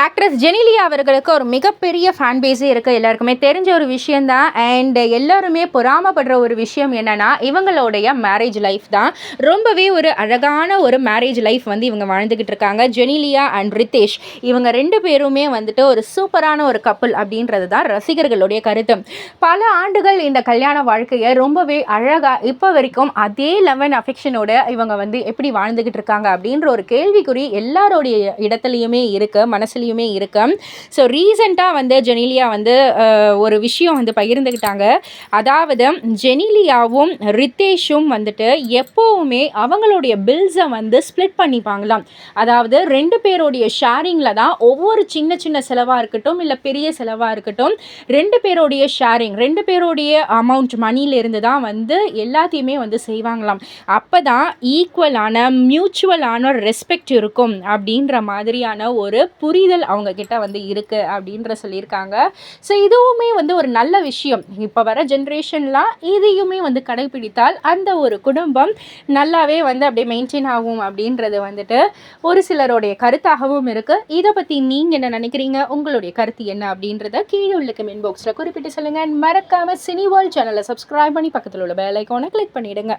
Actress Genelia அவர்களுக்கு ஒரு மிகப்பெரிய ஃபேன் பேஸே இருக்குது. எல்லாருக்குமே தெரிஞ்ச ஒரு விஷயந்தான். அண்ட் எல்லாருமே பொறாமப்படுற ஒரு விஷயம் என்னென்னா இவங்களுடைய மேரேஜ் லைஃப் தான். ரொம்பவே ஒரு அழகான ஒரு மேரேஜ் லைஃப் வந்து இவங்க வாழ்ந்துக்கிட்டு இருக்காங்க. ஜெனிலியா அண்ட் ரித்தேஷ் இவங்க 2 பேருமே வந்துட்டு ஒரு சூப்பரான ஒரு கப்புள் அப்படின்றது தான் ரசிகர்களுடைய கருத்து. பல ஆண்டுகள் இந்த கல்யாண வாழ்க்கையை ரொம்பவே அழகாக இப்போ வரைக்கும் அதே லெவன் அஃபெக்ஷனோட இவங்க வந்து எப்படி வாழ்ந்துக்கிட்டு இருக்காங்க அப்படின்ற ஒரு கேள்விக்குறி எல்லாரோடைய இடத்துலையுமே இருக்குது, மனசுலையுமே இருக்கு. ஸோ ரீசெண்டாக வந்து ஜெனிலியா வந்து ஒரு விஷயம் வந்து பகிர்ந்துக்கிட்டாங்க. அதாவது ஜெனிலியாவும் ரித்தேஷும் வந்துட்டு எப்போவுமே அவங்களுடைய பில்ஸை வந்து ஸ்ப்ளிட் பண்ணிப்பாங்களாம். அதாவது 2 பேருடைய ஷேரிங்கில் தான் ஒவ்வொரு சின்ன சின்ன செலவாக இருக்கட்டும் இல்லை பெரிய செலவாக இருக்கட்டும் 2 பேருடைய ஷேரிங் 2 பேருடைய அமௌண்ட் மணியிலிருந்து தான் வந்து எல்லாத்தையுமே வந்து செய்வாங்களாம். அப்போ தான் ஈக்குவலான மியூச்சுவலான ரெஸ்பெக்ட் இருக்கும் அப்படின்ற மாதிரியான ஒரு புரிதல் அவங்க கிட்ட வந்து இருக்கு அப்படின்ற சொல்லியிருக்காங்க. ஸோ இதுவுமே வந்து ஒரு நல்ல விஷயம். இப்போ வர ஜென்ரேஷன்லாம் இதையுமே வந்து கடைபிடித்தால் அந்த ஒரு குடும்பம் நல்லாவே வந்து அப்படியே மெயின்டைன் ஆகும் அப்படின்றது வந்துட்டு ஒரு சிலருடைய கருத்தாகவும் இருக்குது. இதை பற்றி நீங்கள் என்ன நினைக்கிறீங்க? உங்களுடைய கருத்து என்ன அப்படின்றத கீழே உள்ள கமெண்ட் பாக்ஸில் குறிப்பிட்டு சொல்லுங்கள். மறக்காமல் சினி வேர்ல்ட் சேனலை சப்ஸ்கிரைப் பண்ணி பக்கத்தில் உள்ள பெல் ஐக்கானை கிளிக் பண்ணிவிடுங்க.